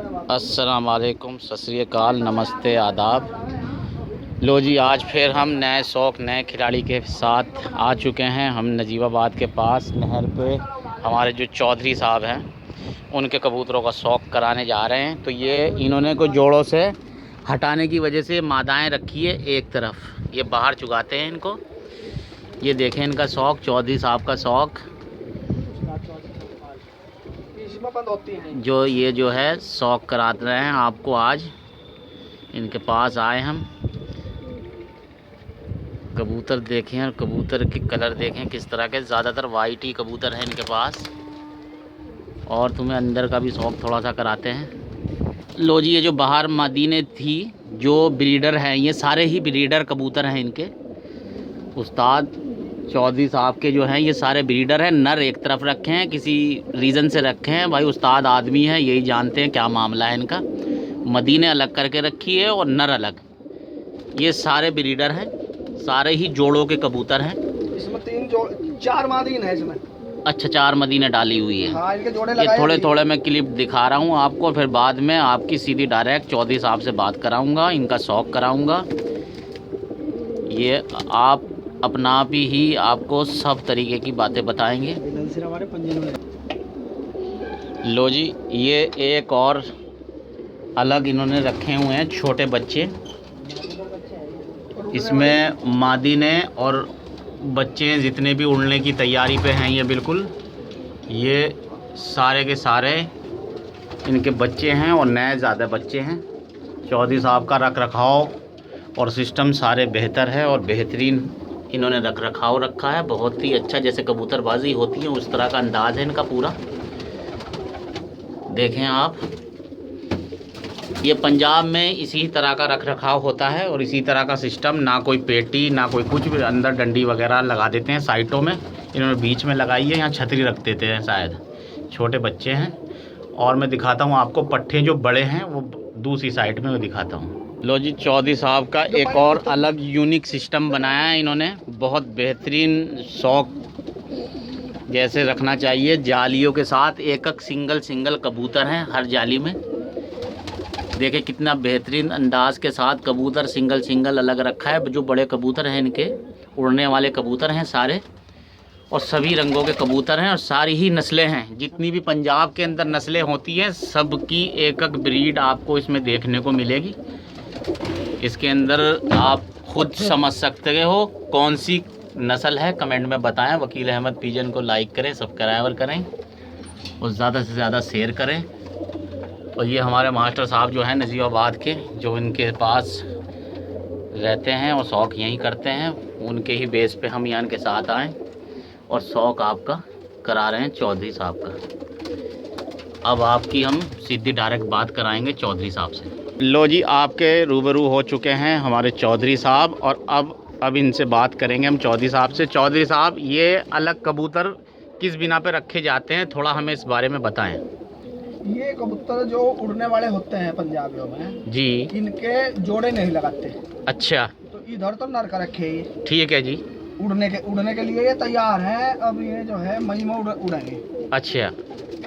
अस्सलाम वालेकुम, सत श्री अकाल, नमस्ते, आदाब। लो जी, आज फिर हम नए शौक़ नए खिलाड़ी के साथ आ चुके हैं। हम नजीबाबाद के पास नहर पे हमारे जो चौधरी साहब हैं उनके कबूतरों का शौक़ कराने जा रहे हैं। तो ये इन्होंने कुछ जोड़ों से हटाने की वजह से मादाएँ रखी है एक तरफ, ये बाहर चुगाते हैं इनको। ये देखें इनका शौक़, चौधरी साहब का शौक़ जो ये जो है शौक़ कराते रहे हैं आपको। आज इनके पास आए हम, कबूतर देखें और कबूतर के कलर देखें किस तरह के। ज़्यादातर वाइट ही कबूतर हैं इनके पास, और तुम्हें अंदर का भी शौक़ थोड़ा सा कराते हैं। लो जी, ये जो बाहर मदीने थी जो ब्रीडर हैं, ये सारे ही ब्रीडर कबूतर हैं इनके। उस्ताद चौधरी साहब के जो हैं ये सारे ब्रीडर हैं। नर एक तरफ रखे हैं, किसी रीज़न से रखे हैं भाई, उस्ताद आदमी है, यही जानते हैं क्या मामला है इनका। मदीने अलग करके रखी है और नर अलग। ये सारे ब्रीडर हैं, सारे ही जोड़ों के कबूतर हैं। इसमें चार मदीने हैं इसमें। अच्छा, 4 मदीने डाली हुई है। हाँ, इनके जोड़े ये थोड़े थोड़े मैं क्लिप दिखा रहा हूँ आपको, फिर बाद में आपकी सीधी डायरेक्ट चौधरी साहब से बात कराऊँगा, इनका शौक़ कराऊँगा। ये आप अपना आप ही आपको सब तरीके की बातें बताएंगे। लो जी, ये एक और अलग इन्होंने रखे हुए हैं छोटे बच्चे। इसमें मादीने और बच्चे जितने भी उड़ने की तैयारी पे हैं ये बिल्कुल, ये सारे के सारे इनके बच्चे हैं और नए ज़्यादा बच्चे हैं। चौधरी साहब का रख रखाव और सिस्टम सारे बेहतर है और बेहतरीन इन्होंने रख रखाव रखा है, बहुत ही अच्छा। जैसे कबूतरबाजी होती है उस तरह का अंदाज़ है इनका पूरा। देखें आप, ये पंजाब में इसी तरह का रख रखाव होता है और इसी तरह का सिस्टम, ना कोई पेटी ना कोई कुछ भी। अंदर डंडी वगैरह लगा देते हैं साइटों में, इन्होंने बीच में लगाई है, यहाँ छतरी रख देते हैं शायद। छोटे बच्चे हैं। और मैं दिखाता हूँ आपको पट्ठे जो बड़े हैं वो दूसरी साइड में मैं दिखाता हूँ। लो जी, चौधरी साहब का एक और अलग यूनिक सिस्टम बनाया है इन्होंने, बहुत बेहतरीन शौक़ जैसे रखना चाहिए। जालियों के साथ एक एक सिंगल कबूतर हैं हर जाली में। देखिए कितना बेहतरीन अंदाज के साथ कबूतर सिंगल अलग रखा है। जो बड़े कबूतर हैं इनके उड़ने वाले कबूतर हैं सारे, और सभी रंगों के कबूतर हैं और सारी ही नस्लें हैं। जितनी भी पंजाब के अंदर नस्लें होती हैं सबकी एक एक ब्रीड आपको इसमें देखने को मिलेगी। इसके अंदर आप खुद समझ सकते हो कौन सी नस्ल है, कमेंट में बताएं। वकील अहमद पिजन को लाइक करें, सब्सक्राइबर करें और ज़्यादा से ज़्यादा शेयर करें। और ये हमारे मास्टर साहब जो हैं नजीबाबाद के, जो इनके पास रहते हैं और शौक़ यहीं करते हैं, उनके ही बेस पे हम यहाँ के साथ आएँ और शौक़ आपका करा रहे हैं चौधरी साहब का। अब आपकी हम सीधी डायरेक्ट बात कराएंगे चौधरी साहब से। लो जी, आपके रूबरू हो चुके हैं हमारे चौधरी साहब, और अब इनसे बात करेंगे हम चौधरी साहब से। चौधरी साहब, ये अलग कबूतर किस बिना पे रखे जाते हैं, थोड़ा हमें इस बारे में बताएं। ये कबूतर जो उड़ने वाले होते हैं पंजाबियों में जी, इनके जोड़े नहीं लगाते। अच्छा, तो इधर तो नर का रखे ये, ठीक है जी। उड़ने के लिए ये तैयार है। अब ये जो है मई में उड़ेंगे। अच्छा,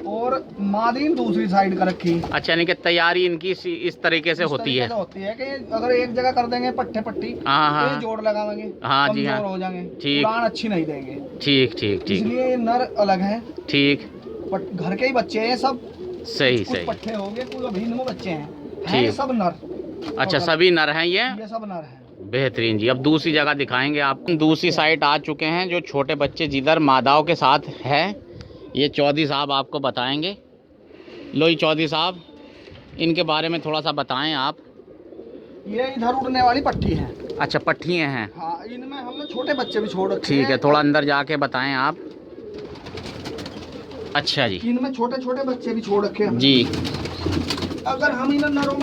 और मादीन दूसरी साइड का रखी। अच्छा, यानी कि तैयारी इनकी इस तरीके से होती है कि अगर एक जगह कर देंगे पट्टे पट्टी, हाँ, तो जोड़ लगाएंगे, हाँ जी, हाँ हो जाएंगे, ठीक, उड़ान अच्छी नहीं देंगे। ठीक ठीक ठीक, इसलिए ये नर अलग है। ठीक, घर के ही बच्चे हैं सब। सही कुछ सही, पट्टे हो गए, कुछ अभी बच्चे हैं, ठीक, सब नर। अच्छा, सभी नर हैं ये सब नर हैं। बेहतरीन जी। अब दूसरी जगह दिखाएंगे आप। दूसरी साइड आ चुके हैं, जो छोटे बच्चे जिधर मादाओं के साथ है, ये चौधरी साहब आपको बताएंगे। लो जी चौधरी साहब, इनके बारे में थोड़ा सा बताएं आप। ये इधर उड़ने वाली पट्टी है। अच्छा, पट्टियाँ हैं। हाँ, इनमें हमने छोटे बच्चे भी छोड़ रखे। ठीक है, थोड़ा अंदर जाके बताएं आप। अच्छा जी, इनमें छोटे बच्चे भी छोड़ रखे हैं जी। अगर हम इन्हें नरों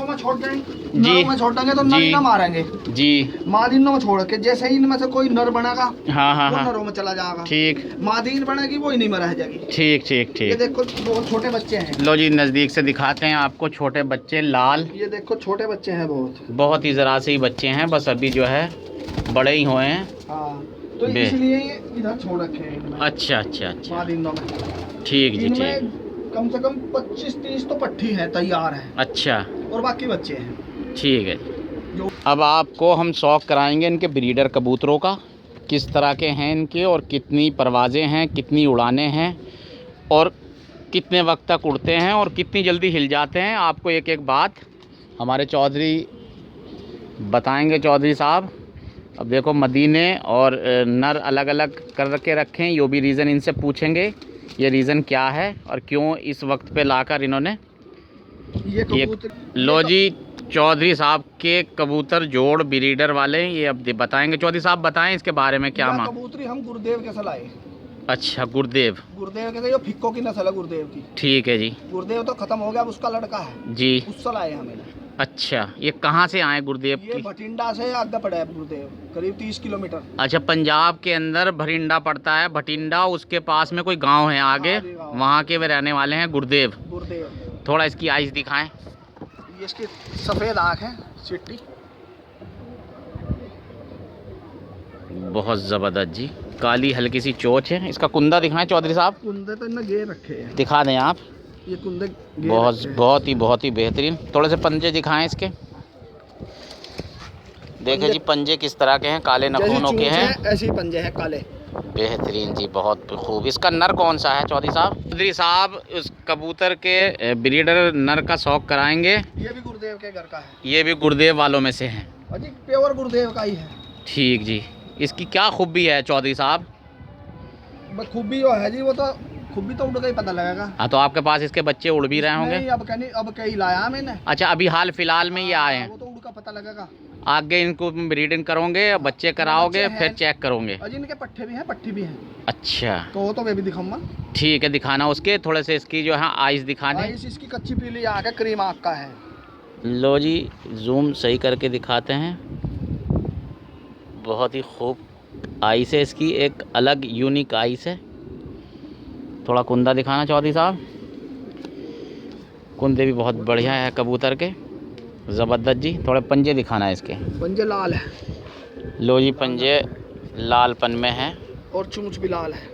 में छोड़ देंगे, तो नर ना मारेंगे जी। मादीनों में छोड़ के, जैसे ही इनमें से कोई नर बनेगा, हाँ, वो नरों में चला जाएगा। ठीक, मादीन बनेगी वो इन्हीं में रह जाएगी। ठीक ठीक ठीक। ये देखो बहुत छोटे बच्चे हैं। लो जी, नज़दीक से दिखाते हैं आपको छोटे बच्चे लाल। ये देखो छोटे बच्चे हैं, बहुत ही ज़रा से ही बच्चे हैं, बस अभी जो है बड़े ही हुए हैं। हाँ, तो इसलिए ये इधर छोड़ रखे हैं। अच्छा, मादीनों में ठीक जी, ठीक। कम से कम 25-30 तो पट्टी है, तैयार है, अच्छा, और बाकी बच्चे हैं। ठीक है। जो अब आपको हम शौक कराएंगे इनके ब्रीडर कबूतरों का, किस तरह के हैं इनके, और कितनी परवाज़ें हैं, कितनी उड़ानें हैं, और कितने वक्त तक उड़ते हैं, और कितनी जल्दी हिल जाते हैं। आपको एक एक बात हमारे चौधरी बताएंगे, चौधरी साहब। अब देखो, मदीने और नर अलग अलग कर के रखें, यो भी रीज़न इनसे पूछेंगे, ये रीज़न क्या है और क्यों इस वक्त पे लाकर इन्होंने ये कबूतर, लो जी, चौधरी साहब के कबूतर जोड़ ब्रीडर वाले, ये अब बताएंगे। चौधरी साहब बताएं इसके बारे में क्या माँ। कबूतरी हम गुरुदेव के साथ लाए। अच्छा, गुरुदेव के साथ, ये फिक्को की नस्ल है गुरुदेव की। ठीक है जी। गुरुदेव तो खत्म हो गया, अब उसका लड़का है जी। उससे लाए हमें। अच्छा, ये कहाँ से आए गुरुदेव ये की? भटिंडा से आगे पड़ा है गुरुदेव, करीब 30 किलोमीटर। अच्छा, पंजाब के अंदर भटिंडा पड़ता है, भटिंडा, उसके पास में कोई गांव है आगे, वहाँ के वे रहने वाले हैं गुरुदेव। थोड़ा इसकी आइस दिखाएं। ये इसकी सफ़ेद आँख है, चिट्टी, बहुत ज़बरदस्त जी। काली हल्की सी चोंच है। इसका कुंदा दिखाएं चौधरी साहब। कुंदे तो इन्हें घेर रखे हैं, दिखा दें आप। ये कुंदे बहुत ही बेहतरीन। थोड़े से पंजे दिखाएं इसके। देखिए जी, पंजे किस तरह के हैं, काले नखूनों के हैं, ऐसे ही पंजे हैं काले। बेहतरीन जी, बहुत खूब। इसका नर कौन सा है चौधरी साहब? चौधरी साहब उस कबूतर के ब्रीडर नर का शौक कराएंगे। ये भी गुरुदेव के घर का है। ये भी गुरुदेव वालों में से हैं? अजी प्योर गुरुदेव का ही है। ठीक जी। इसकी क्या खूबी है चौधरी साहब? खूबी जो है जी, वो तो खूबी तो उड़ का ही पता लगेगा। हाँ, तो आपके पास इसके बच्चे उड़ भी रहे होंगे? अब कहीं लाया मैंने। अच्छा, अभी हाल फिलहाल में ये आए हैं? वो तो उड़ का पता लगेगा। आगे इनको ब्रीडिंग करोगे, बच्चे कराओगे, फिर चेक करोगे? अजी इनके पट्टे भी हैं, पट्टी भी हैं। अच्छा, तो वे भी दिखाऊंगा। ठीक है, दिखाना उसके। थोड़े से इसकी जो है आइस दिखाने। आइस इसकी कच्ची पीली आँख है, क्रीम आँख का है। लो जी, जूम सही करके दिखाते हैं। बहुत ही खूब आइस है इसकी, एक अलग यूनिक आइस है। थोड़ा कुंदा दिखाना चौधरी साहब। कुंदे भी बहुत बढ़िया है कबूतर के, ज़बरदस्त जी। थोड़े पंजे दिखाना है इसके। पंजे लाल है। लो जी, पंजे लालपन में हैं, और चोंच भी लाल है।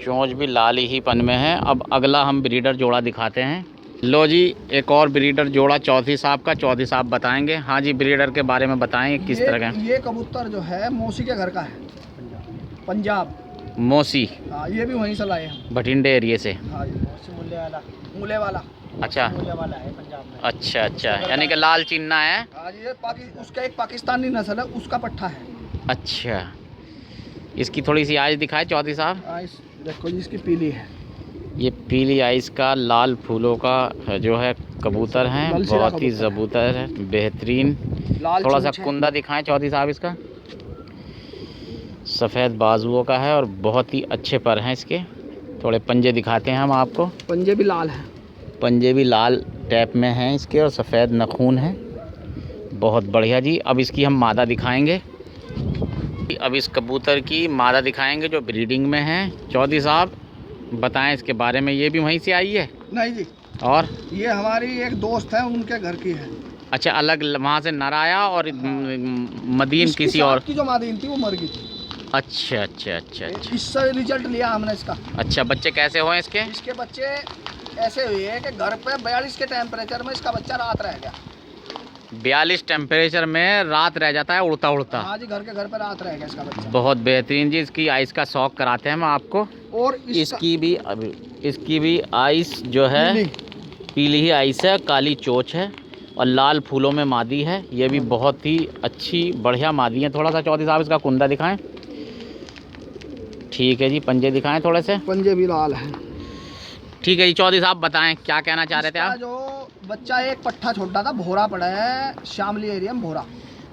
चोंच भी लाल ही पन में है। अब अगला हम ब्रीडर जोड़ा दिखाते हैं। लो जी, एक और ब्रीडर जोड़ा चौधरी साहब का, चौधरी साहब बताएंगे। हाँ जी, ब्रीडर के बारे में बताएं, किस तरह का? ये कबूतर जो है मौसी के घर का है, पंजाब। मौसी? हाँ, ये भी वहीं से लाए हैं, भटिंडे एरिया से। हाँ जी, मूले वाला। अच्छा, मूले वाला है पंजाब में। अच्छा, यानी कि लाल चिन्ना है। हाँ जी, उसका एक पाकिस्तानी नस्ल है, उसका पट्ठा है। अच्छा, इसकी थोड़ी सी आइस दिखाए चौधरी साहब। आइस देखो जी, इसकी पीली है। ये पीली आइस का लाल फूलों का जो है कबूतर है, बहुत ही ज़बूतर है, बेहतरीन। थोड़ा सा कुंदा दिखाएं चौधरी साहब इसका। सफ़ेद बाजुओं का है और बहुत ही अच्छे पर हैं इसके। थोड़े पंजे दिखाते हैं हम आपको। पंजे भी लाल हैं। पंजे भी लाल टैप में हैं इसके, और सफ़ेद नखून है, बहुत बढ़िया जी। अब इसकी हम मादा दिखाएंगे। अब इस कबूतर की मादा दिखाएंगे जो ब्रीडिंग में है। चौधरी साहब बताएं इसके बारे में। ये भी वहीं से आई है? नहीं जी, और ये हमारी एक दोस्त है, उनके घर की है। अच्छा, अलग वहाँ से नर आया और मदीन किसी और की जो मादीन थी वो मर गई थी। अच्छा। इससे रिजल्ट लिया हमने इसका। अच्छा, बच्चे कैसे हुए इसके? इसके बच्चे ऐसे हुए हैं कि घर पे 42 के टेम्परेचर में इसका बच्चा रात रह गया। 42 टेम्परेचर में रात रह जाता है उड़ता? हाँ जी, घर पे रात रह गया इसका बच्चा। बहुत बेहतरीन जी। इसकी आइस का शौक कराते हैं हम आपको। और इसकी भी आइस जो है पीली ही आइस है, काली चोंच है और लाल फूलों में मादी है। ये भी बहुत ही अच्छी बढ़िया मादी है। थोड़ा सा चौधरी साहब इसका कुंदा दिखाएं। ठीक है जी, पंजे दिखाएं थोड़े से। पंजे भी लाल हैं। ठीक है जी, चौधरी साहब बताएं क्या कहना चाह रहे थे आप? जो बच्चा एक पट्ठा छोटा था, भोरा पड़ा है श्यामली एरिया में। भोरा,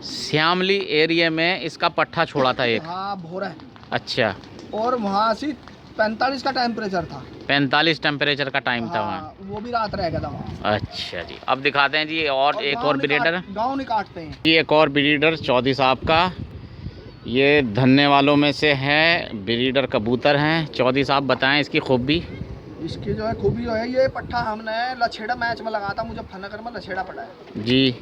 श्यामली एरिया में इसका पट्ठा छोड़ा था एक? हाँ, भोरा है। अच्छा, और वहाँ से 45 का टेम्परेचर था। 45 टेम्परेचर का टाइम था वहाँ? वो भी रात रह गया था वहाँ। अच्छा जी, अब दिखाते हैं जी और एक और ब्रीडर। गाँव नहीं काटते हैं जी, एक और ब्रीडर चौधरी साहब का। ये धन्ने वालों में से है, ब्रीडर कबूतर हैं। चौधरी साहब बताएं इसकी खूबी। इसकी जो है खूबी जो है, ये पट्ठा हमने लछेड़ा मैच में लगा था, मुजफ्फरनगर में लछेड़ा पड़ा है जी।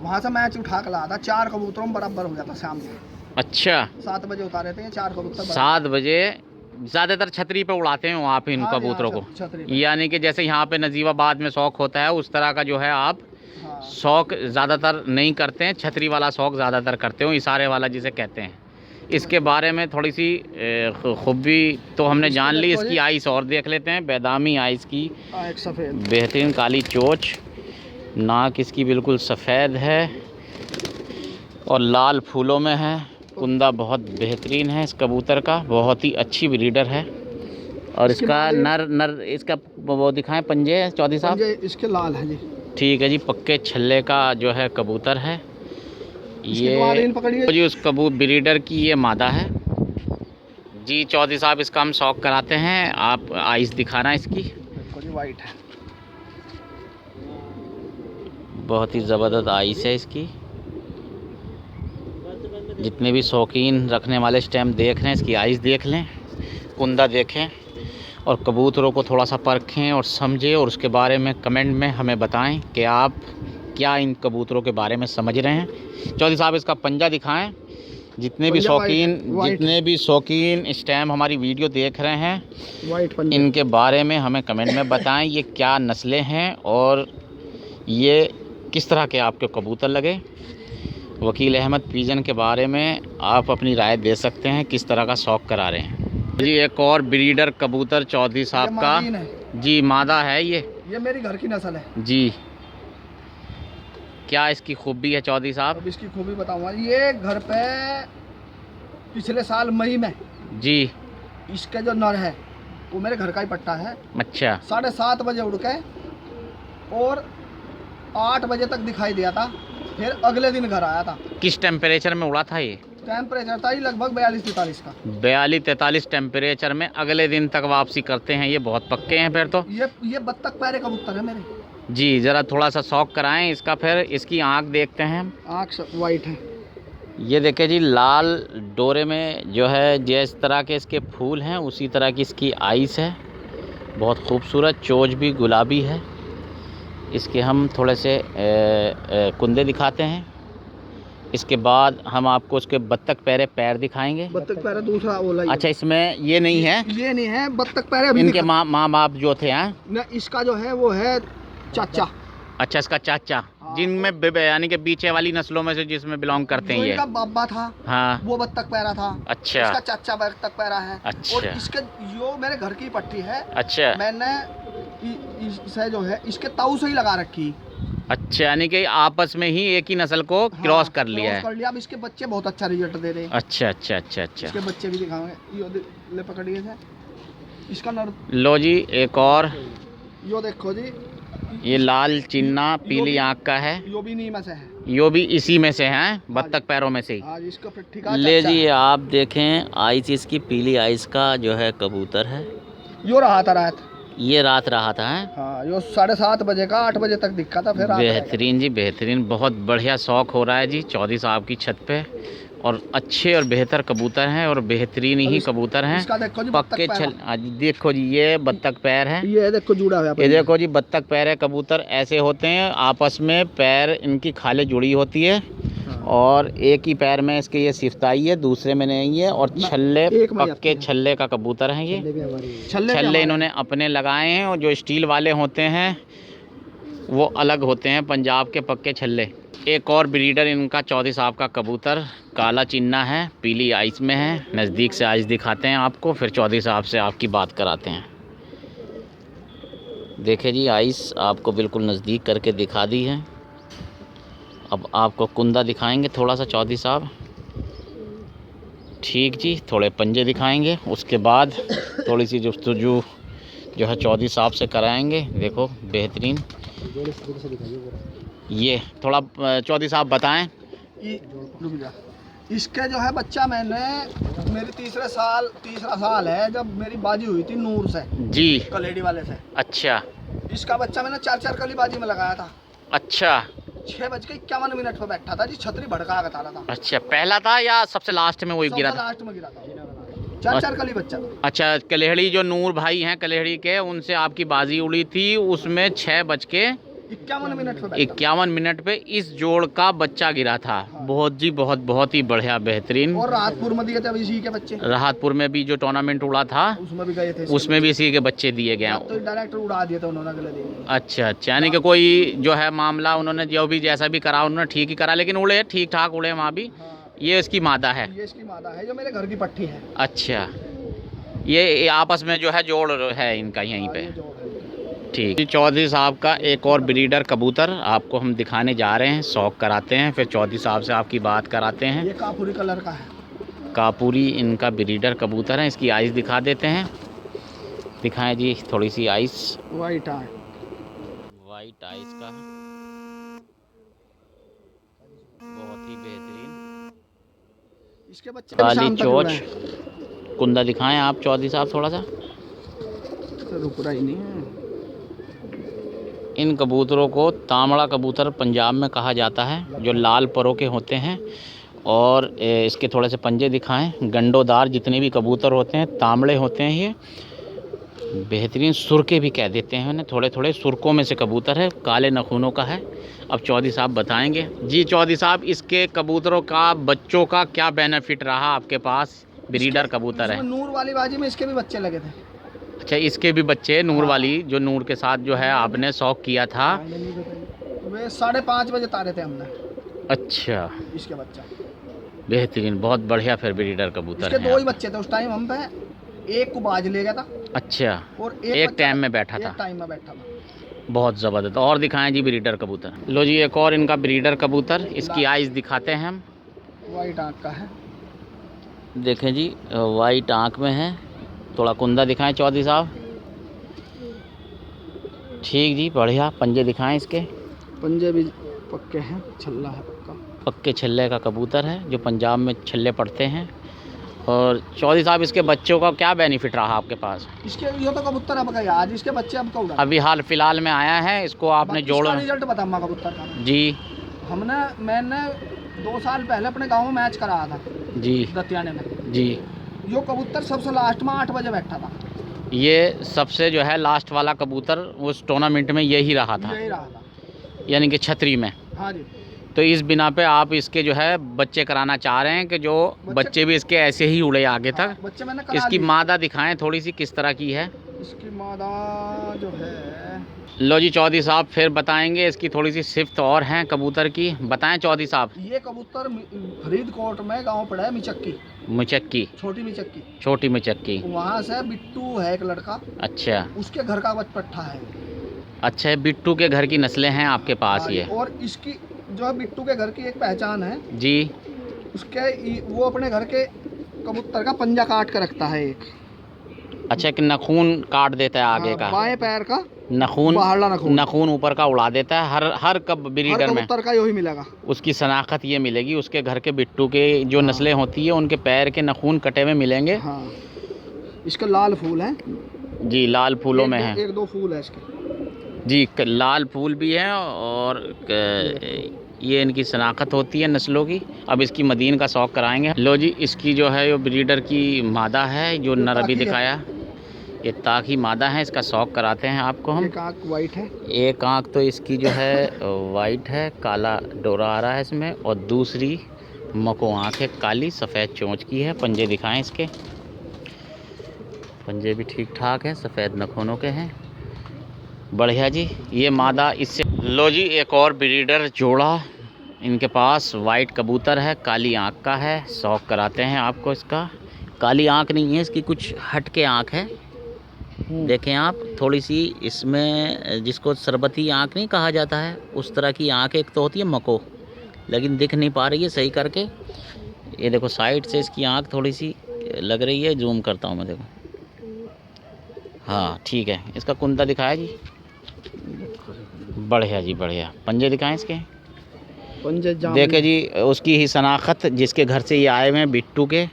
वहाँ से मैच उठा कर लाया था, 4 कबूतरों में बराबर हो जाता शाम को। अच्छा, 7 बजे उतारे थे 4 कबूतर। 7 बजे ज़्यादातर छतरी पे उड़ाते हैं आप इन हाँ, कबूतरों हाँ, को, छतरी पे। यानी कि जैसे यहाँ पे नजीबाबाद में शौक होता है उस तरह का जो है आप हाँ। शौक ज़्यादातर नहीं करते हैं, छतरी वाला शौक ज़्यादातर करते हो, इशारे वाला जिसे कहते हैं। इसके बारे में थोड़ी सी खूबी तो हमने जान ली। इसकी आइस और देख लेते हैं, बेदामी आइस की, एक सफ़ेद बेहतरीन काली चोंच, नाक इसकी बिल्कुल सफ़ेद है और लाल फूलों में है। कुंदा बहुत बेहतरीन है इस कबूतर का, बहुत ही अच्छी ब्रीडर है। और इसका नर इसका वो दिखाएं पंजे चौधरी साहब, इसके लाल है जी। ठीक है जी, पक्के छल्ले का जो है कबूतर है ये जी। उस ब्रीडर की ये मादा है जी। चौधरी साहब इसका हम शौक कराते हैं, आप आइस दिखाना इसकी, वाइट है, बहुत ही ज़बरदस्त आइस है इसकी। जितने भी शौकीन रखने वाले स्टैम्प देख रहे हैं इसकी आइस देख लें, कुंदा देखें और कबूतरों को थोड़ा सा परखें और समझें और उसके बारे में कमेंट में हमें बताएं कि आप क्या इन कबूतरों के बारे में समझ रहे हैं। चौधरी साहब इसका पंजा दिखाएं। जितने भी शौकीन स्टैम्प हमारी वीडियो देख रहे हैं वाइट पंजा, इनके बारे में हमें कमेंट में बताएं ये क्या नस्लें हैं और ये किस तरह के आपके कबूतर लगे। वकील अहमद पिजन के बारे में आप अपनी राय दे सकते हैं, किस तरह का शौक करा रहे हैं जी। एक और ब्रीडर कबूतर चौधरी साहब का जी, मादा है ये मेरी घर की नस्ल है जी। क्या इसकी खूबी है चौधरी साहब? अब इसकी खूबी बताऊंगा। ये घर पे पिछले साल मई में जी, इसके जो नर है वो मेरे घर का ही पट्टा है। अच्छा। 7:30 बजे उड़ के और 8 बजे तक दिखाई दिया था, फिर अगले दिन घर आया था। किस टेम्परेचर में उड़ा था ये? टेम्परेचर था ही लगभग 42-43 का। 42-43 टेम्परेचर में अगले दिन तक वापसी करते हैं, ये बहुत पक्के हैं फिर तो। ये बत्तख पैरे कबूतर है मेरे जी। ज़रा थोड़ा सा शौक कराएं इसका। फिर इसकी आँख देखते हैं, आँख वाइट है। ये देखे जी, लाल डोरे में जो है जिस तरह के इसके फूल हैं उसी तरह की इसकी आइस है, बहुत खूबसूरत। चोंच भी गुलाबी है। इसके हम थोड़े से कुंदे दिखाते हैं, इसके बाद हम आपको उसके बत्तख पैरे पैर दिखाएंगे। बत्तख पैरे दूसरा ओला। अच्छा, इसमें ये नहीं है, ये नहीं है बत्तख पैरे अभी इनके माँ बाप जो थे हैं ना, इसका जो है वो है चाचा। अच्छा, इसका चाचा, हाँ। जिनमें यानी कि पीछे वाली नस्लों में से जिसमें बिलोंग करते हैं ये। इनका बाबा था, हाँ, वो बत्तख पैरा था। अच्छा। इसका चाचा बत्तख पैरा है। अच्छा। और इसके जो मेरे घर की पट्टी है, अच्छा। मैंने इसे जो है इसके ताऊ से ही लगा रखी। अच्छा, यानी कि आपस में ही एक ही नस्ल को क्रॉस कर लिया है। कर लिया। अब इसके बच्चे बहुत अच्छा रिजल्ट दे रहे हैं। अच्छा अच्छा अच्छा अच्छा। इसके बच्चे भी दिखाएंगे। यो ले पकड़िए से इसका नर। लो जी, एक और यो देखो जी, ये लाल चिन्ना पीली आँख का है। यो भी नीमा से है। यो भी इसी में से हैं, बत्तख पैरों में से ही। हाँ, इसका ले जी, आप देखें आइस इसकी पीली आइस का जो है कबूतर है। यो रहा था रात, ये रात रहा था है? हाँ, यो 7:30 बजे का 8 बजे तक दिखा था, फिर बेहतरीन जी, बेहतरीन। बहुत बढ़िया शौक हो रहा है जी चौधरी साहब की छत पे, और अच्छे और बेहतर कबूतर हैं और बेहतरीन ही कबूतर हैं। पक्के छल। देखो जी, ये बत्तख पैर है, ये देखो जुड़ा हुआ। ये देखो जी, बत्तख पैर है। कबूतर ऐसे होते हैं, आपस में पैर इनकी खाले जुड़ी होती है। हाँ। और एक ही पैर में इसके ये सिफ्ताई है, दूसरे में नहीं है। और छल्ले, पक्के छल्ले का कबूतर है ये। छल्ले इन्होंने अपने लगाए हैं, और जो स्टील वाले होते हैं वो अलग होते हैं, पंजाब के पक्के छल्ले। एक और ब्रीडर इनका चौधरी साहब का कबूतर, काला चिन्ना है, पीली आइस में है। नज़दीक से आइस दिखाते हैं आपको, फिर चौधरी साहब से आपकी बात कराते हैं। देखे जी, आइस आपको बिल्कुल नज़दीक करके दिखा दी है। अब आपको कुंदा दिखाएंगे थोड़ा सा चौधरी साहब। ठीक जी, थोड़े पंजे दिखाएंगे, उसके बाद थोड़ी सी जुस्तजू जो है चौधरी साहब से कराएंगे। देखो बेहतरीन। ये थोड़ा चौधरी साहब बताएं। इसके जो है बच्चा मैंने, मेरी तीसरा साल है जब मेरी बाजी हुई थी नूर से जी, कलेडी वाले से। अच्छा। इसका बच्चा मैंने 4 कली बाजी में लगाया था। अच्छा। 6:51 पर बैठा था जी, छतरी भड़का के तारा था। अच्छा, पहला था या सबसे लास्ट में वही गिरा था? लास्ट में गिरा था। 4 कली बच्चा था। अच्छा, कलेहड़ी जो नूर भाई हैं कलेहड़ी के, उनसे आपकी बाजी उड़ी थी, उसमें 6 बज के 51 मिनट पे बैठा। 51 मिनट पे इस जोड़ का बच्चा गिरा था। हाँ। बहुत जी बहुत ही बढ़िया, बेहतरीन। और राहतपुर में दिए थे इसी के बच्चे, राहतपुर में भी जो टूर्नामेंट उड़ा था उसमें भी गए थे, उसमें भी इसी के बच्चे दिए गए तो हैं। डायरेक्ट उड़ा दिए थे उन्होंने अगले दिन। अच्छा अच्छा, यानी कि कोई जो है मामला उन्होंने जो भी जैसा भी करा उन्होंने ठीक ही करा, लेकिन उड़े ठीक ठाक उड़े वहाँ भी। हाँ, ये इसकी मादा है। ये इसकी मादा है जो मेरे घर की पट्टी है। अच्छा, ये आपस में जो है जोड़ है इनका यहीं हाँ, पे। ये जोड़ है। ठीक। चौधरी साहब का एक और ब्रीडर कबूतर आपको हम दिखाने जा रहे हैं, शौक कराते हैं, फिर चौधरी साहब से आपकी बात कराते हैं। ये कापुरी कलर का है। कापुरी इनका ब्रीडर कबूतर है। इसकी आइस दिखा देते हैं। दिखाएं जी थोड़ी सी आइस। वाइट है, वाइट आइस का, बहुत ही बेहतरीन। इसके बच्चे काली शाम तक चोच। उड़ा है। कुंदा दिखाएं आप चौधरी साहब थोड़ा सा। तो रुक रहा ही नहीं है। इन कबूतरों को तामड़ा कबूतर पंजाब में कहा जाता है, जो लाल परों के होते हैं। और इसके थोड़े से पंजे दिखाएं। गंडोदार जितने भी कबूतर होते हैं तामड़े होते हैं। ये बेहतरीन सुरके भी कह देते हैं उन्हें, थोड़े थोड़े सुरकों में से कबूतर है, काले नखूनों का है। अब चौधरी साहब बताएंगे। जी चौधरी साहब, इसके कबूतरों का बच्चों का क्या बेनिफिट रहा आपके पास? ब्रीडर कबूतर है। नूर वाली बाजी में इसके भी बच्चे लगे थे। अच्छा, इसके भी बच्चे नूर वाली, जो नूर के साथ जो है आपने शौक किया था। वे 5:30 बजे तारे थे हमने। अच्छा, इसके बच्चा बेहतरीन, बहुत बढ़िया। फिर ब्रीडर कबूतर इसके है। 2 ही बच्चे थे उस टाइम हम पे। एक को बाज ले गया था अच्छा, और एक टाइम में बैठा था। एक टाइम में बैठा था। बहुत ज़बरदस्त। और दिखाएं जी ब्रीडर कबूतर। लो जी, एक और इनका ब्रीडर कबूतर। इसकी आइज़ दिखाते हैं हम। वाइट आँख का है। देखें जी, वाइट आँख में है। थोड़ा कुंदा दिखाएं चौधरी साहब। ठीक जी, बढ़िया। पंजे दिखाएं इसके। पंजे भी पक्के हैं, छल्ला है पक्का। पक्के छल्ले का कबूतर है, जो पंजाब में छल्ले पड़ते हैं। और चौधरी साहब, इसके बच्चों का क्या बेनिफिट रहा आपके पास? इसके ये तो कबूतर अब गया, आज इसके बच्चे अब कब उड़ा। अभी हाल फिलहाल में आया है, इसको आपने जोड़ा। रिजल्ट बता अम्मा कबूतर का जी। मैंने 2 साल पहले अपने गांव में मैच कराया था जी दतियाने में। जी। यो कबूतर सबसे लास्ट में 8 बजे बैठा था। ये सबसे जो है लास्ट वाला कबूतर उस टूर्नामेंट में यही रहा था, यही रहा था, यानी कि छतरी में। हाँ जी। तो इस बिना पे आप इसके जो है बच्चे कराना चाह रहे हैं कि जो बच्चे भी इसके ऐसे ही उड़े आगे हाँ, तक। बच्चे मैंने करा इसकी लिए। मादा दिखाएं थोड़ी सी, किस तरह की है? इसकी मादा जो है, लो जी चौधरी साहब, फिर बताएंगे। इसकी थोड़ी सी सिफ्त और हैं कबूतर की, बताएं चौधरी साहब। ये कबूतर फरीदकोट में गांव पड़ा है मिचक्की, मुचक्की, छोटी मिचक्की। छोटी मुचक्की। वहाँ से बिट्टू है एक लड़का, अच्छा उसके घर का बचपट्टा है। अच्छा, बिट्टू के घर की नस्लें हैं आपके पास ये? और इसकी जो है बिट्टू के घर की एक पहचान है जी। वो अपने घर के कबूतर का पंजा काट कर रखता है एक। अच्छा, कि नखून काट देता है आगे का, बाएं पैर का नखून, बाहरला नखून ऊपर का उड़ा देता है। हर ब्रीडर में कबूतर का यही मिलेगा। उसकी शनाख्त ये मिलेगी, उसके घर के बिट्टू के जो नस्लें होती है उनके पैर के नखून कटे हुए मिलेंगे। हाँ, इसके लाल फूल हैं। जी, लाल फूलों में है। 1-2 फूल है इसके। जी, लाल फूल भी है। और ये इनकी शनाख्त होती है नस्लों की। अब इसकी मदीन का शौक कराएंगे। लो जी, इसकी जो है वो ब्रीडर की मादा है, जो नर अभी दिखाया, ये ताकी मादा है। इसका शौक कराते हैं आपको हम। एक आँख वाइट है। एक आँख तो इसकी जो है वाइट है, काला डोरा आ रहा है इसमें। और दूसरी मको आँख है, काली सफ़ेद चोंच की है। पंजे दिखाएं इसके। पंजे भी ठीक ठाक हैं, सफ़ेद नखूनों के हैं। बढ़िया जी। ये मादा इससे। लो जी, एक और ब्रीडर जोड़ा इनके पास। वाइट कबूतर है, काली आँख का है। शौक कराते हैं आपको इसका। काली आँख नहीं है इसकी, कुछ हट के आँख है। देखें आप, थोड़ी सी इसमें, जिसको सरबती आँख नहीं कहा जाता है, उस तरह की आँख एक तो होती है मको, लेकिन दिख नहीं पा रही है सही करके। ये देखो साइड से इसकी आँख थोड़ी सी लग रही है। जूम करता हूँ मैं, देखो। हाँ ठीक है। इसका कुंदा दिखाया जी। बढ़िया जी, बढ़िया। पंजे दिखाएं इसके। पंजे देखे जी, उसकी ही शनाख्त, जिसके घर से ये आए हुए हैं बिट्टू के,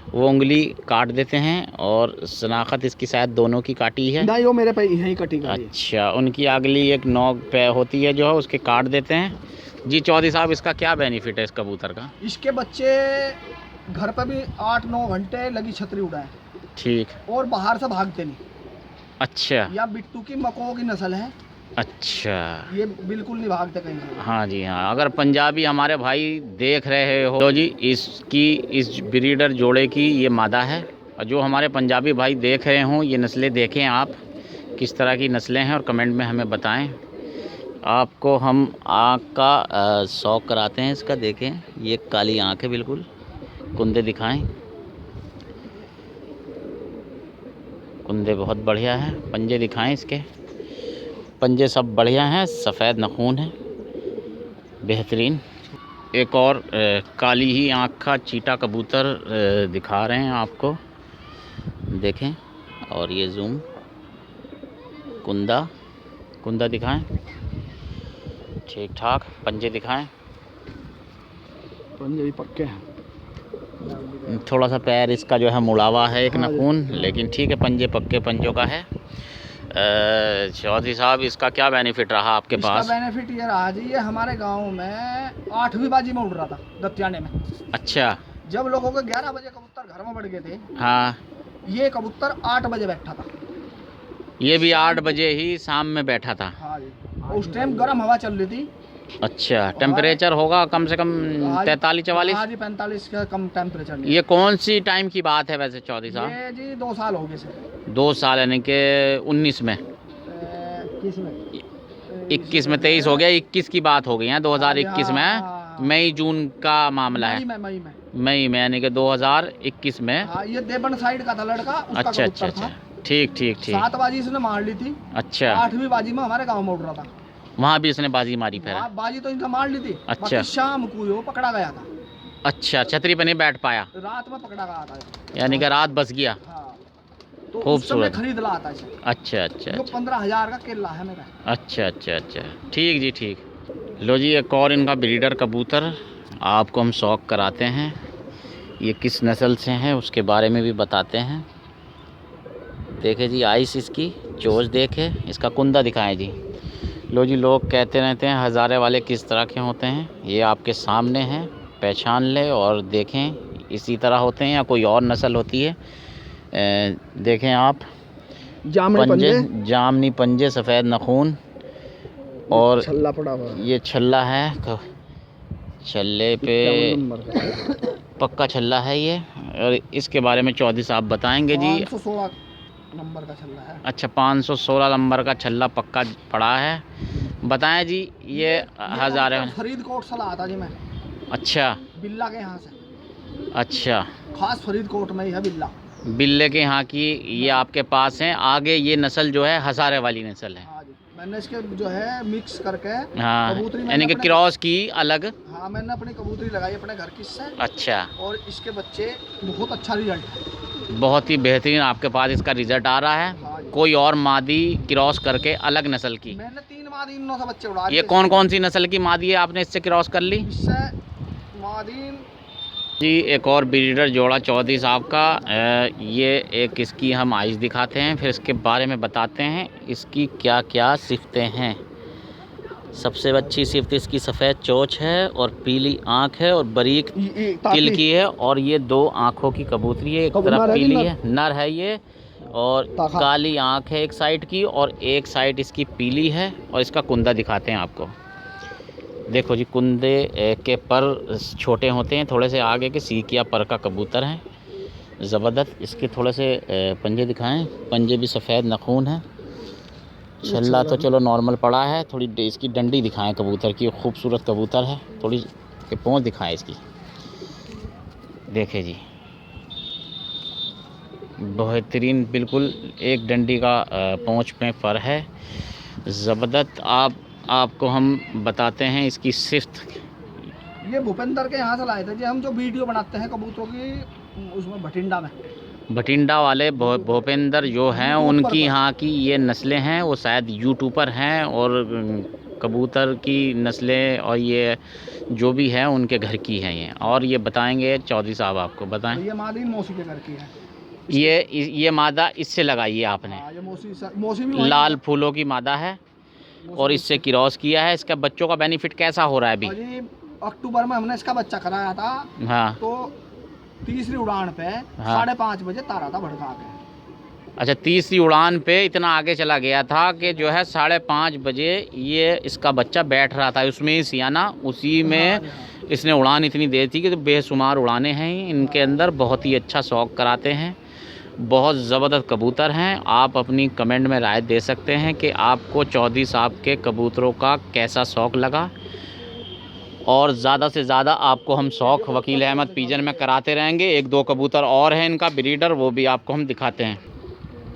वो उंगली काट देते हैं। और शनाख्त इसकी शायद दोनों की काटी है। नहीं, वो मेरे पे यहीं कटी गई है। अच्छा, उनकी अगली एक नोक पे होती है जो है, उसके काट देते हैं। जी चौधरी साहब, इसका क्या बेनिफिट है इस कबूतर का? इसके बच्चे घर पर भी 8-9 घंटे लगी छतरी उड़ाए। ठीक। और बाहर से भागते नहीं। अच्छा। या बिट्टू की मको की नस्ल है। अच्छा, ये बिल्कुल नहीं भागते कहीं से। हाँ जी हाँ। अगर पंजाबी हमारे भाई देख रहे हो तो जी इसकी, इस ब्रीडर जोड़े की ये मादा है, और जो हमारे पंजाबी भाई देख रहे हों ये नस्लें देखें आप किस तरह की नस्लें हैं और कमेंट में हमें बताएं। आपको हम आँख का शौक कराते हैं इसका। देखें ये काली आँख है बिल्कुल। कुंदे दिखाएं। कुंदे बहुत बढ़िया हैं। पंजे दिखाएं इसके। पंजे सब बढ़िया हैं। सफ़ेद नाखून है बेहतरीन। एक और काली ही आँख का चीटा कबूतर दिखा रहे हैं आपको। देखें। और ये जूम। कुंदा दिखाएं। ठीक ठाक। पंजे दिखाएं। पंजे भी पक्के हैं। थोड़ा सा पैर इसका जो है मुड़ावा है एक हाँ नाखून, लेकिन ठीक है, पंजे पक्के पंजों का है। चौधरी साहब इसका क्या बेनिफिट रहा आपके पास? इसका बेनिफिट ये रहा जी, ये हमारे गांव में 8वीं बाजी में उड़ रहा था दत्याने में। अच्छा। जब लोगों के 11 बजे कबूतर घर में बढ़ गए थे, हाँ। ये कबूतर 8 बजे बैठा था। ये भी 8 बजे ही शाम में बैठा था। हाँ जी। उस टाइम गर्म हवा चल रही थी। अच्छा। टेम्परेचर होगा कम से कम 43-44? हाँ जी, 45 का कम टेम्परेचर नहीं। ये कौन सी टाइम की बात है वैसे चौधरी साहब? ये जी 2 साल हो गए सर। 2 साल यानी कि 19 में, 21 में, 21 में 23 हो गया, 21 की बात हो गई है। 2021 में हाँ। मई जून का मामला है। मई में यानी कि 2021 में। हाँ, ये देवबंद साइड का था लड़का, उसका अच्छा कबूतर अच्छा। था। ठीक। 7 बाजी इसने मार ली थी। अच्छा। 8वीं बाजी में हमारे गांव में उड़ रहा था। वहाँ भी इसने बाजी मारी फिर? हाँ, बाजी तो इनका मार ली थी। अच्छा। बाकी शाम को वो पकड़ा गया था। अच्छा, छतरी पे नहीं बैठ पाया? रात में पकड़ा गया था, यानी कि रात बस गया। हाँ। तो खूबसूरत। उस समय खरीद लाया था इसे। अच्छा। जो 15,000 का केला है मेरा। अच्छा। ठीक जी ठीक। लो जी, एक और इनका ब्रीडर कबूतर आपको हम शौक कराते हैं। ये किस नस्ल से हैं उसके बारे में भी बताते हैं। देखे जी आइस इसकी, चोच देखे। इसका कुंदा दिखाएं जी। लो जी, लोग कहते रहते हैं हज़ारे वाले किस तरह के होते हैं, ये आपके सामने हैं, पहचान ले और देखें इसी तरह होते हैं या कोई और नस्ल होती है। देखें आप, जामनी पंजे, सफ़ेद नाखून और छल्ला पड़ा हुआ। ये छल्ला है, छल्ले पे पक्का छल्ला है ये। और इसके बारे में चौधरी साहब बताएंगे जी। 516 नंबर का छल्ला है। अच्छा, 516 नंबर का छल्ला पक्का पड़ा है। बताएं जी ये हज़ारे में। फरीदकोट से लाया था जी मैं। अच्छा। बिल्ला के यहाँ से। अच्छा, खास फरीदकोट में ही है बिल्ला। बिल्ले के यहाँ की ये आपके पास हैं। आगे ये नस्ल जो है हज़ारे वाली नस्ल है। हाँ जी, मैंने इसके जो है मिक्स करके हाँ, यानी कि क्रॉस की अलग। हाँ, मैंने अपनी कबूतरी लगाई अपने घर की से। अच्छा। और इसके बच्चे बहुत अच्छा रिजल्ट है। बहुत ही बेहतरीन आपके पास इसका रिजल्ट आ रहा है। हाँ, कोई और मादी क्रॉस करके अलग नस्ल की? मैंने 3 मादी इन से बच्चे उड़ा दिए। ये कौन सी नस्ल की मादी है आपने इससे क्रॉस कर ली? इससे मादीन जी, एक और ब्रीडर जोड़ा चौधरी साहब का। ये एक इसकी हम आइस दिखाते हैं, फिर इसके बारे में बताते हैं इसकी क्या क्या सिफतें हैं। सबसे अच्छी सिफत इसकी सफ़ेद चोंच है और पीली आँख है और बारीक तिल की है। और ये 2 आँखों की कबूतरी है, एक तरफ पीली है, नर है ये, और काली आँख है एक साइड की और एक साइड इसकी पीली है। और इसका कुंदा दिखाते हैं आपको। देखो जी, कुंदे के पर छोटे होते हैं, थोड़े से आगे के सीकिया पर का कबूतर है, ज़बरदस्त। इसके थोड़े से पंजे दिखाएं। पंजे भी सफ़ेद नाखून है। छल्ला तो चलो नॉर्मल पड़ा है। थोड़ी इसकी डंडी दिखाएं कबूतर की, खूबसूरत कबूतर है। थोड़ी के पूँछ दिखाएं इसकी। देखे जी, बेहतरीन, बिल्कुल एक डंडी का पूँछ में फर है, ज़बरदस्त। आपको हम बताते हैं इसकी सिफ्त। ये भूपेंद्र के यहाँ से लाए थे जी हम, जो वीडियो बनाते हैं कबूतरों की, उसमें भटिंडा वाले भूपेंद्र जो हैं, उनकी यहाँ की ये नस्लें हैं। वो शायद यूट्यूबर हैं और कबूतर की नस्लें और ये जो भी है उनके घर की हैं ये। और ये बताएंगे चौधरी साहब, आपको बताएं। ये मादी मौसी के घर की है। ये मादा इससे लगाई है आपने? ये मौसी भी लाल फूलों की मादा है और इससे क्रॉस किया है। इसका बच्चों का बेनिफिट कैसा हो रहा है अभी? अक्टूबर में हमने इसका बच्चा कराया था। हाँ। तो तीसरी उड़ान पे 5:30 बजे तारा था भड़का के। अच्छा, तीसरी उड़ान पे इतना आगे चला गया था कि जो है 5:30 बजे ये इसका बच्चा बैठ रहा था उसमें ही सियाना, उसी में इसने उड़ान इतनी देर थी कि तो बेशुमार उड़ानें हैं इनके अंदर। बहुत ही अच्छा शौक कराते हैं, बहुत ज़बरदस्त कबूतर हैं। आप अपनी कमेंट में राय दे सकते हैं कि आपको चौधरी साहब के कबूतरों का कैसा शौक़ लगा, और ज़्यादा से ज़्यादा आपको हम शौक़ वकील अहमद पिजन में कराते रहेंगे। 1-2 कबूतर और हैं इनका ब्रीडर, वो भी आपको हम दिखाते हैं।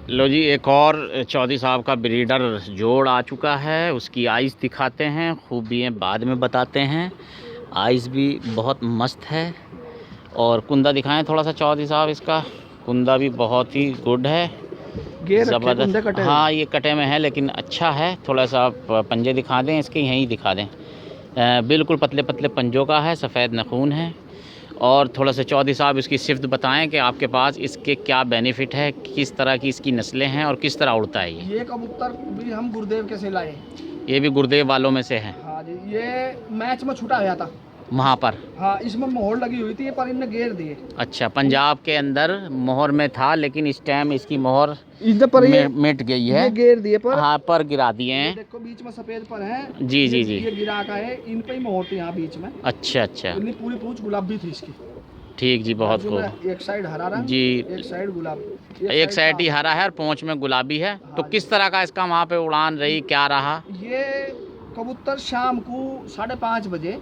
लो जी, एक और चौधरी साहब का ब्रीडर जोड़ आ चुका है, उसकी आइज़ दिखाते हैं, खूबियाँ बाद में बताते हैं। आइज़ भी बहुत मस्त है। और कुंदा दिखाएं थोड़ा सा चौधरी साहब, इसका कुंदा भी बहुत ही गुड है, ज़बरदस्त। हाँ, ये कटे में है लेकिन अच्छा है। थोड़ा सा आप पंजे दिखा दें इसके, यहीं दिखा दें। बिल्कुल पतले पतले पंजों का है, सफ़ेद नखून है। और थोड़ा सा चौधरी साहब इसकी सिफ्त बताएं कि आपके पास इसके क्या बेनिफिट है, किस तरह की इसकी नस्लें हैं और किस तरह उड़ता है ये कबूतर भी हम गुरुदेव के से लाए। ये भी गुरुदेव वालों में से है। हाँ जी, ये मैच में छूटा गया था वहाँ पर। हाँ, इसमें मोहर लगी हुई थी पर इनने घेर दिए। अच्छा, पंजाब के अंदर मोहर में था लेकिन इस टाइम इसकी मोहर इधर पर मिट गई है। ये घेर दिए पर, हाँ, पर गिरा दिए हैं। देखो बीच में सफेद पर है। जी जी जी, ये गिरा का है, इन पे ही मोहर थी यहाँ बीच में। अच्छा अच्छा, पूरी पूंछ गुलाबी थी इसकी। ठीक जी, बहुत खूब। एक साइड हरा रंग जी, एक साइड गुलाबी, एक साइड ही हरा है और पूंछ में गुलाबी है। तो किस तरह का इसका वहाँ पे उड़ान रही, क्या रहा? ये कबूतर शाम को 5:30 बजे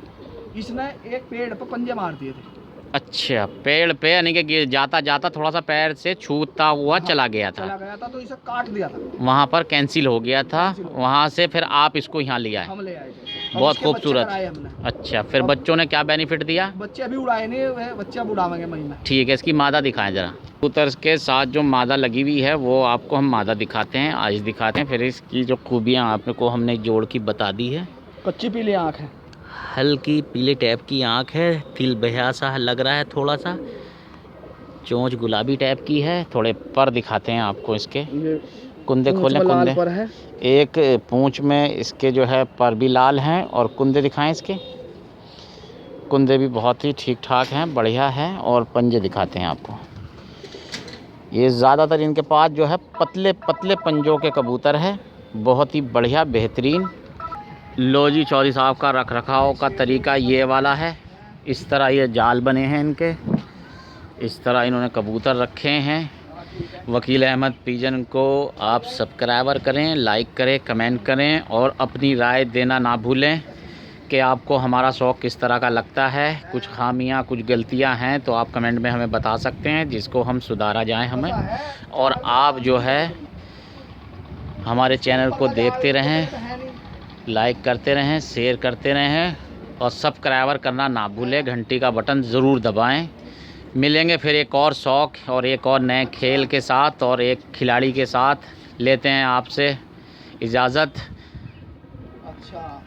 इसने एक पेड़ पर पंजे मार दिए थे। अच्छा, पेड़ पे, यानी कि जाता जाता थोड़ा सा पैर से छूता हुआ चला गया था तो इसे काट दिया था, वहाँ पर कैंसिल हो गया था। वहाँ से फिर आप इसको यहाँ ले आए। हम ले आए थे, बहुत खूबसूरत। अच्छा, फिर बच्चों ने क्या बेनिफिट दिया? बच्चे अभी उड़ाए नहीं, बच्चे अब उड़ावेंगे महीना। ठीक है, इसकी मादा दिखाएं ज़रा। कबूतर के साथ जो मादा लगी हुई है वो आपको हम मादा दिखाते हैं, आज दिखाते हैं। फिर इसकी जो खूबियाँ आपको हमने जोड़ की बता दी है। कच्ची पीली आँख है, हल्की पीले टाइप की आँख है, तिल बहा सा लग रहा है थोड़ा सा। चोंच गुलाबी टाइप की है। थोड़े पर दिखाते हैं आपको इसके, कुंदे खोलें। कुंदे पर है, एक पूंछ में इसके जो है पर भी लाल हैं। और कुंदे दिखाएं इसके, कुंदे भी बहुत ही ठीक ठाक हैं, बढ़िया है। और पंजे दिखाते हैं आपको। ये ज़्यादातर इनके पास जो है पतले पतले पंजों के कबूतर है, बहुत ही बढ़िया बेहतरीन। लो जी, चौधरी साहब का रख रखाव का तरीका ये वाला है। इस तरह ये जाल बने हैं इनके, इस तरह इन्होंने कबूतर रखे हैं। वकील अहमद पिजन को आप सब्सक्राइबर करें, लाइक करें, कमेंट करें और अपनी राय देना ना भूलें कि आपको हमारा शौक़ किस तरह का लगता है। कुछ खामियां, कुछ गलतियां हैं तो आप कमेंट में हमें बता सकते हैं, जिसको हम सुधारा जाए हमें। और आप जो है हमारे चैनल को देखते रहें, लाइक करते रहें, शेयर करते रहें और सब्सक्राइबर करना ना भूलें। घंटी का बटन ज़रूर दबाएं। मिलेंगे फिर एक और शौक़ और एक और नए खेल के साथ और एक खिलाड़ी के साथ। लेते हैं आपसे इजाज़त। अच्छा।